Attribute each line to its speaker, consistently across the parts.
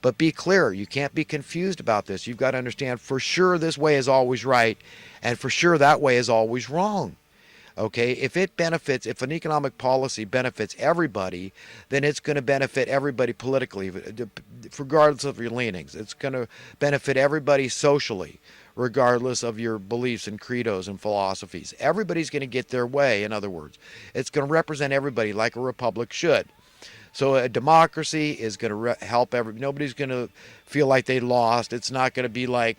Speaker 1: But be clear, you can't be confused about this. You've got to understand for sure this way is always right, and for sure that way is always wrong. Okay, if it benefits, if an economic policy benefits everybody, then it's going to benefit everybody politically, regardless of your leanings. It's going to benefit everybody socially, regardless of your beliefs and credos and philosophies. Everybody's going to get their way, in other words. It's going to represent everybody like a republic should. So a democracy is going to help nobody's going to feel like they lost. It's not going to be like,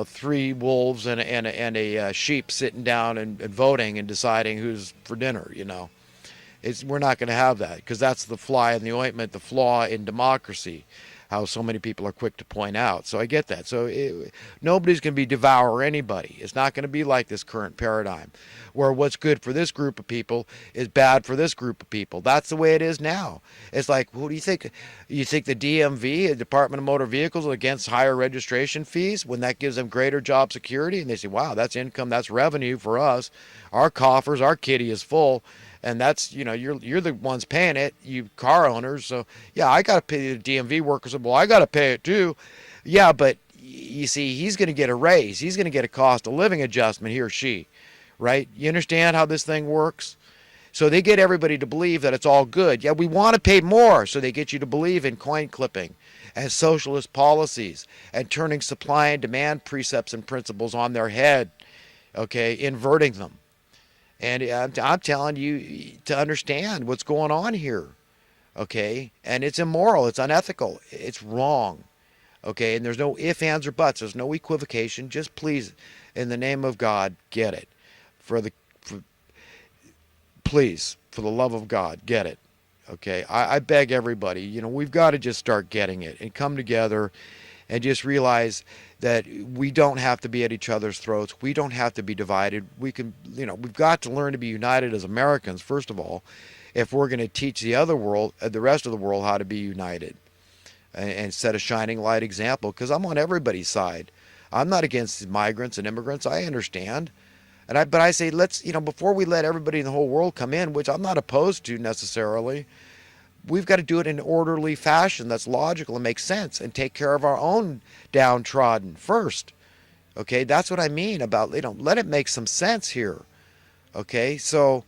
Speaker 1: three wolves and a sheep sitting down and voting and deciding who's for dinner. We're not going to have that, because that's the fly in the ointment, the flaw in democracy, how so many people are quick to point out. So I get that. So nobody's going to devour anybody. It's not going to be like this current paradigm, where what's good for this group of people is bad for this group of people. That's the way it is now. It's like, who do you think? You think the DMV, the Department of Motor Vehicles, are against higher registration fees when that gives them greater job security? And they say, wow, that's income, that's revenue for us. Our coffers, our kitty is full. And that's, you're the ones paying it, you car owners. So, yeah, I got to pay the DMV workers. Well, I got to pay it too. Yeah, but you see, he's going to get a raise. He's going to get a cost of living adjustment, he or she, right? You understand how this thing works? So they get everybody to believe that it's all good. Yeah, we want to pay more. So they get you to believe in coin clipping and socialist policies and turning supply and demand precepts and principles on their head, okay, inverting them. And I'm telling you to understand what's going on here, okay? And it's immoral, it's unethical, it's wrong, okay? And there's no ifs, ands, or buts. There's no equivocation. Just please, in the name of God, get it. Please, for the love of God, get it, okay? I beg everybody, we've got to just start getting it and come together and just realize that we don't have to be at each other's throats. We don't have to be divided. We can, we've got to learn to be united as Americans, first of all, if we're going to teach the rest of the world how to be united and set a shining light example, because I'm on everybody's side. I'm not against migrants and immigrants. I understand. But I say, let's, before we let everybody in the whole world come in, which I'm not opposed to necessarily, we've got to do it in an orderly fashion that's logical and makes sense, and take care of our own downtrodden first. Okay, that's what I mean about, let it make some sense here. Okay, so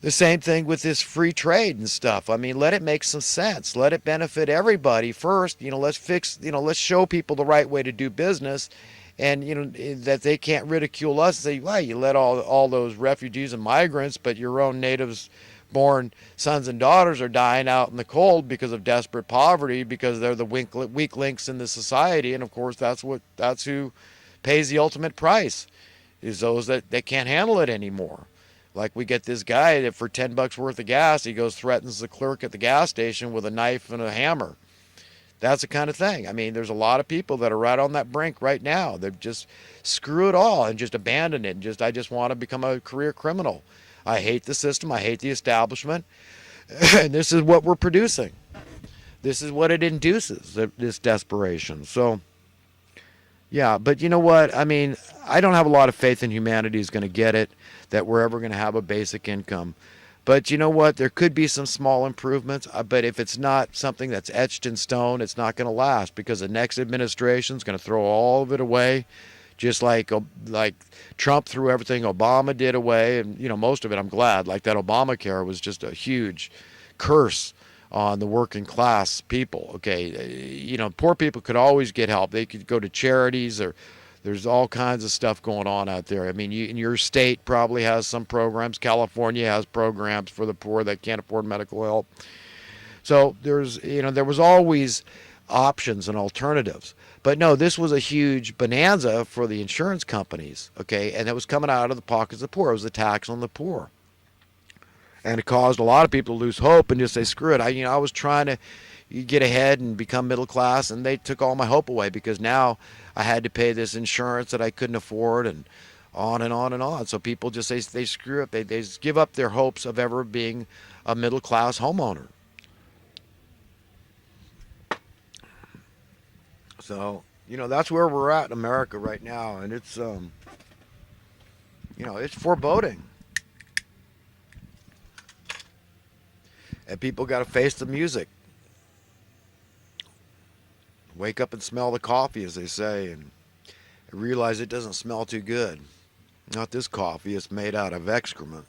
Speaker 1: the same thing with this free trade and stuff. I mean, let it make some sense. Let it benefit everybody first. Let's show people the right way to do business, and that they can't ridicule us and say, well, you let all those refugees and migrants, but your own natives born sons and daughters are dying out in the cold because of desperate poverty, because they're the weak links in the society. And of course, that's who pays the ultimate price, is those that can't handle it anymore. Like, we get this guy that for $10 worth of gas, he goes threatens the clerk at the gas station with a knife and a hammer. That's the kind of thing. I mean, there's a lot of people that are right on that brink right now. They just screw it all and just abandon it. And I just want to become a career criminal. I hate the system. I hate the establishment. And this is what we're producing. This is what it induces, this desperation. So, yeah, but you know what? I mean, I don't have a lot of faith in humanity is going to get it, that we're ever going to have a basic income. But you know what? There could be some small improvements. But if it's not something that's etched in stone, it's not going to last, because the next administration is going to throw all of it away. Just like Trump threw everything Obama did away, and most of it, I'm glad. Like, that Obamacare was just a huge curse on the working class people. Okay, poor people could always get help. They could go to charities, or there's all kinds of stuff going on out there. I mean, in your state probably has some programs. California has programs for the poor that can't afford medical help. So there was always options and alternatives. But no, this was a huge bonanza for the insurance companies, okay? And it was coming out of the pockets of the poor. It was a tax on the poor. And it caused a lot of people to lose hope and just say, screw it. I was trying to get ahead and become middle class, and they took all my hope away, because now I had to pay this insurance that I couldn't afford, and on and on and on. So people just say, they screw up. They just give up their hopes of ever being a middle class homeowner. So, that's where we're at in America right now, and it's, it's foreboding. And people got to face the music. Wake up and smell the coffee, as they say, and realize it doesn't smell too good. Not this coffee, it's made out of excrement.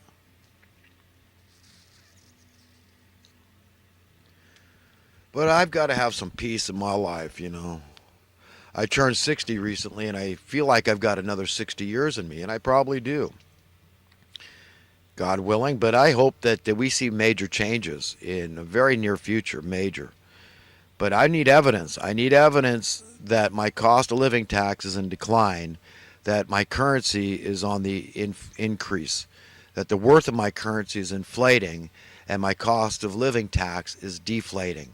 Speaker 1: But I've got to have some peace in my life, you know. I turned 60 recently, and I feel like I've got another 60 years in me, and I probably do, God willing. But I hope that we see major changes in the very near future, major. But I need evidence. I need evidence that my cost of living tax is in decline, that my currency is on the increase, that the worth of my currency is inflating, and my cost of living tax is deflating.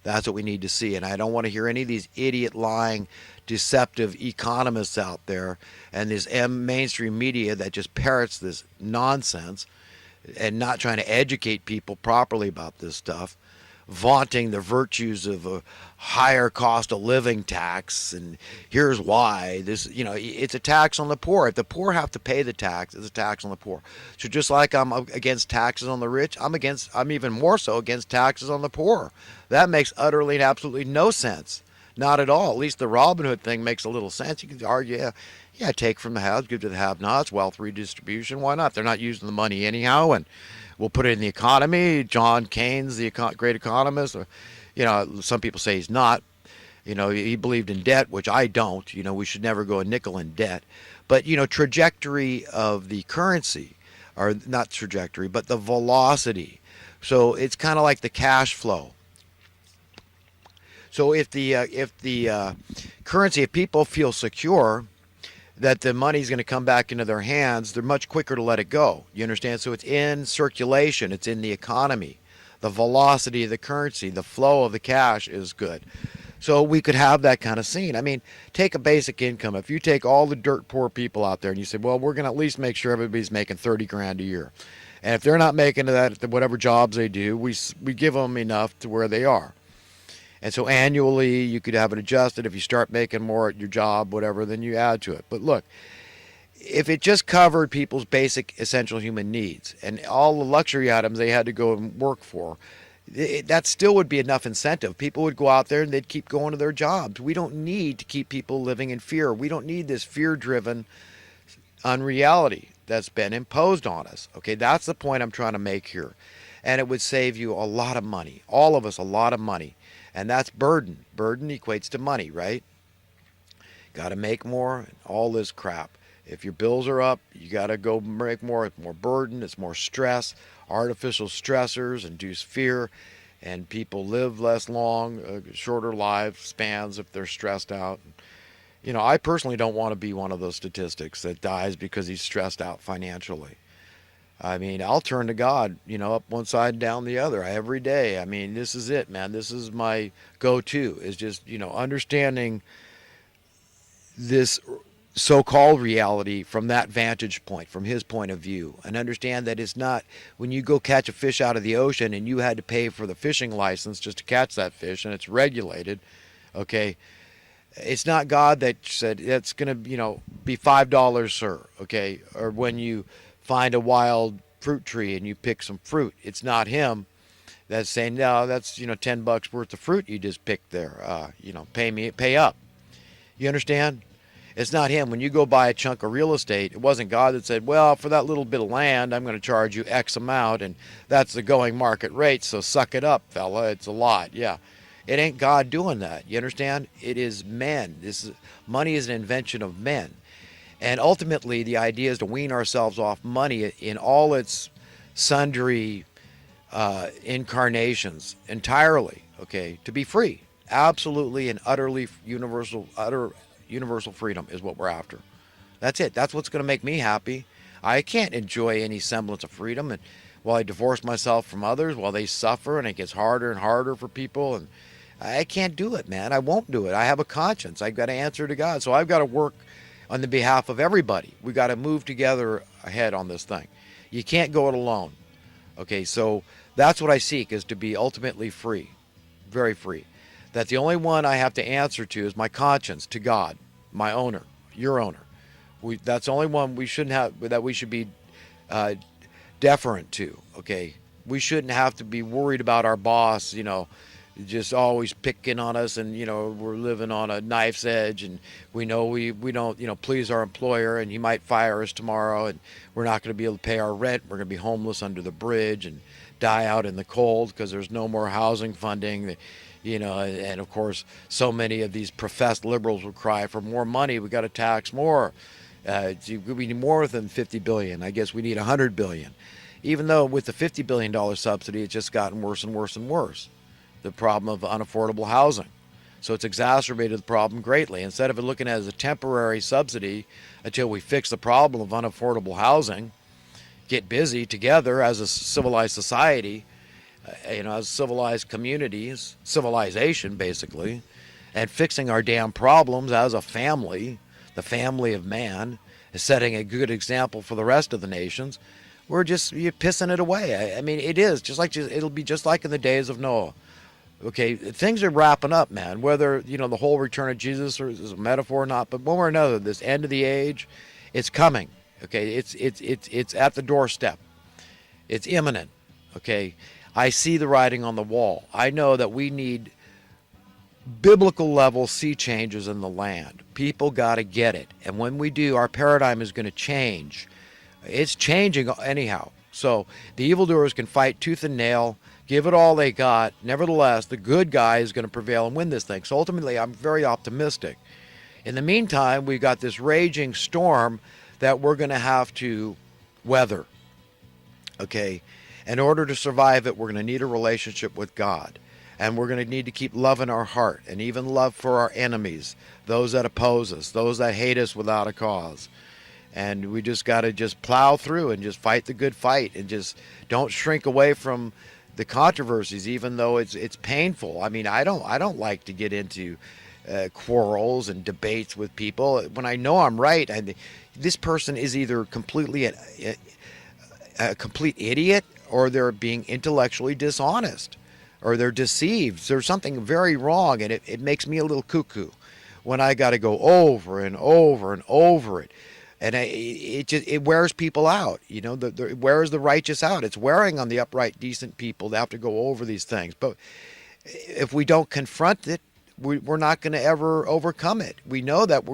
Speaker 1: That's what we need to see. And I don't want to hear any of these idiot, lying, deceptive economists out there and this mainstream media that just parrots this nonsense and not trying to educate people properly about this stuff, vaunting the virtues of a higher cost of living tax, and here's why. This, you know, it's a tax on the poor. If the poor have to pay the tax, it's a tax on the poor. So just like I'm against taxes on the rich, I'm even more so against taxes on the poor. That makes utterly and absolutely no sense. Not at all. At least the Robin Hood thing makes a little sense. You can argue, yeah, take from the haves, give to the have-nots, wealth redistribution. Why not? They're not using the money anyhow, and we'll put it in the economy. John Keynes, the great economist, you know, some people say he's not. You know, he believed in debt, which I don't. You know, we should never go a nickel in debt. But, you know, trajectory of the currency, or not trajectory, but the velocity. So it's kind of like the cash flow. So if the currency, if people feel secure that the money's going to come back into their hands, they're much quicker to let it go. You understand? So it's in circulation. It's in the economy. The velocity of the currency, the flow of the cash is good. So we could have that kind of scene. I mean, take a basic income. If you take all the dirt poor people out there and you say, well, we're going to at least make sure everybody's making 30 grand a year. And if they're not making that, whatever jobs they do, we give them enough to where they are. And so annually, you could have it adjusted. If you start making more at your job, whatever, then you add to it. But look, if it just covered people's basic essential human needs and all the luxury items they had to go and work for, that still would be enough incentive. People would go out there and they'd keep going to their jobs. We don't need to keep people living in fear. We don't need this fear-driven unreality that's been imposed on us. Okay, that's the point I'm trying to make here. And it would save you a lot of money, all of us a lot of money. And that's burden. Burden equates to money, right? Got to make more, all this crap. If your bills are up, you got to go make more. It's more burden. It's more stress. Artificial stressors induce fear, and people live less long, shorter lifespans if they're stressed out. You know, I personally don't want to be one of those statistics that dies because he's stressed out financially. I mean, I'll turn to God, you know, up one side, down the other every day. I mean, this is it, man. This is my go-to, is just, you know, understanding this so-called reality from that vantage point, from his point of view, and understand that it's not when you go catch a fish out of the ocean and you had to pay for the fishing license just to catch that fish and it's regulated, okay? It's not God that said it's going to, you know, be $5, sir, okay? Or when you find a wild fruit tree and you pick some fruit, it's not him that's saying, no, that's, you know, $10 worth of fruit you just picked there. You know, pay up. You understand? It's not him. When you go buy a chunk of real estate, it wasn't God that said, well, for that little bit of land, I'm going to charge you X amount, and that's the going market rate, so suck it up, fella. It's a lot. Yeah. It ain't God doing that. You understand? It is men. Money is an invention of men. And ultimately, the idea is to wean ourselves off money in all its sundry incarnations entirely, okay, to be free. Absolutely and utterly universal freedom is what we're after. That's it. That's what's going to make me happy. I can't enjoy any semblance of freedom and while I divorce myself from others, while they suffer and it gets harder and harder for people, and I can't do it, man. I won't do it. I have a conscience. I've got to answer to God. So I've got to work on the behalf of everybody. We got to move together ahead on this thing. You can't go it alone. Okay, so that's what I seek, is to be ultimately free, very free. That the only one I have to answer to is my conscience, to God, my owner, your owner. That's the only one we shouldn't have, that we should be deferent to. Okay, we shouldn't have to be worried about our boss, you know, just always picking on us, and we're living on a knife's edge, and we know we don't please our employer, and he might fire us tomorrow, and we're not going to be able to pay our rent. We're going to be homeless under the bridge and die out in the cold because there's no more housing funding. And of course, so many of these professed liberals will cry for more money. We got to tax more. We need more than 50 billion. I guess we need 100 billion. Even though with the $50 billion subsidy, it's just gotten worse and worse and worse. The problem of unaffordable housing. So it's exacerbated the problem greatly. Instead of looking at it as a temporary subsidy until we fix the problem of unaffordable housing, get busy together as a civilized society, as civilized communities, civilization basically, and fixing our damn problems as a family, the family of man, is setting a good example for the rest of the nations. You're pissing it away. I mean, it is it'll be just like in the days of Noah. Okay, things are wrapping up, man. Whether the whole return of Jesus is a metaphor or not, but one way or another, this end of the age, it's coming. Okay, it's at the doorstep. It's imminent. Okay, I see the writing on the wall. I know that we need biblical level sea changes in the land. People got to get it, and when we do, our paradigm is going to change. It's changing anyhow. So the evildoers can fight tooth and nail, give it all they got. Nevertheless, the good guy is going to prevail and win this thing. So ultimately, I'm very optimistic. In the meantime, we got this raging storm that we're going to have to weather. Okay? In order to survive it, we're going to need a relationship with God. And we're going to need to keep love in our heart, and even love for our enemies, those that oppose us, those that hate us without a cause. And we just got to plow through and just fight the good fight, and just don't shrink away from the controversies, even though it's painful. I mean, I don't like to get into quarrels and debates with people when I know I'm right. And this person is either completely a complete idiot, or they're being intellectually dishonest, or they're deceived. There's something very wrong, and it makes me a little cuckoo when I got to go over and over and over it. And it wears people out. It wears the righteous out. It's wearing on the upright, decent people. They have to go over these things. But if we don't confront it, we're not going to ever overcome it. We know that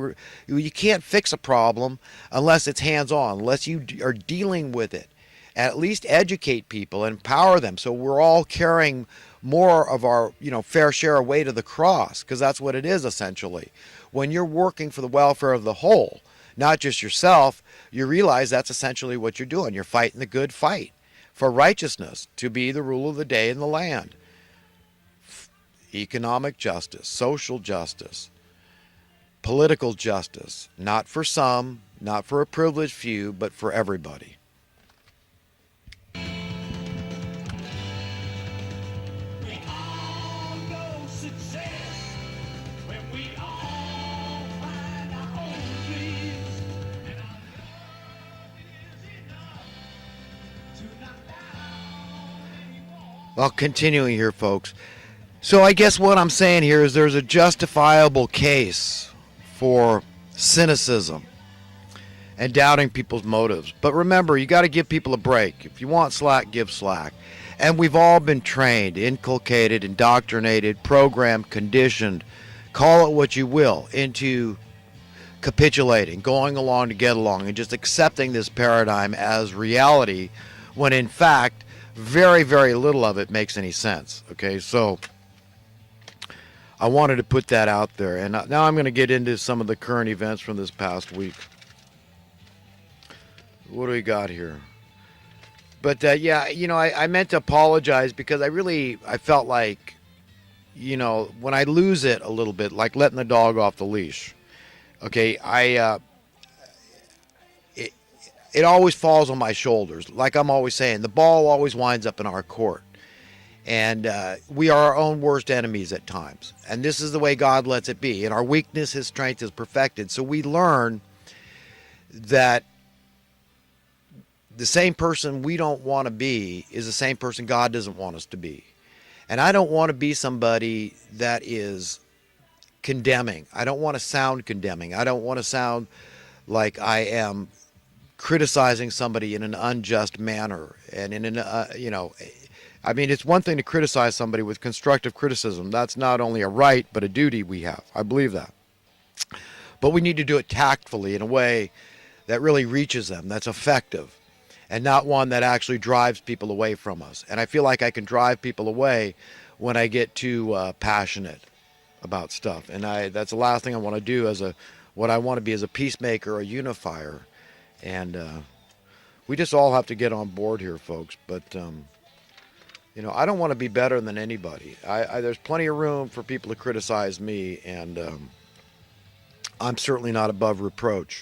Speaker 1: you can't fix a problem unless it's hands-on, unless you are dealing with it. At least educate people and empower them, so we're all carrying more of our fair share of weight of the cross, because that's what it is essentially. When you're working for the welfare of the whole, not just yourself, you realize that's essentially what you're doing. You're fighting the good fight for righteousness, to be the rule of the day in the land. Economic justice, social justice, political justice, not for some, not for a privileged few, but for everybody. Well, continuing here, folks. So I guess what I'm saying here is there's a justifiable case for cynicism and doubting people's motives. But remember, you got to give people a break. If you want slack, give slack. And we've all been trained, inculcated, indoctrinated, programmed, conditioned, call it what you will, into capitulating, going along to get along, and just accepting this paradigm as reality, when in fact, very, very little of it makes any sense. Okay, so I wanted to put that out there. And now I'm going to get into some of the current events from this past week. What do we got here? But yeah, I meant to apologize, because I felt like, when I lose it a little bit, like letting the dog off the leash. Okay, it always falls on my shoulders. Like I'm always saying, the ball always winds up in our court. And we are our own worst enemies at times. And this is the way God lets it be. In our weakness, His strength is perfected. So we learn that the same person we don't want to be is the same person God doesn't want us to be. And I don't want to be somebody that is condemning. I don't want to sound condemning. I don't want to sound like I am criticizing somebody in an unjust manner and in an I mean, it's one thing to criticize somebody with constructive criticism. That's not only a right, but a duty we have. I believe that. But we need to do it tactfully in a way that really reaches them, that's effective, and not one that actually drives people away from us. And I feel like I can drive people away when I get too passionate about stuff. And that's the last thing I want to do what I want to be as a peacemaker, a unifier. And we just all have to get on board here, folks. But I don't want to be better than anybody. There's plenty of room for people to criticize me, and I'm certainly not above reproach.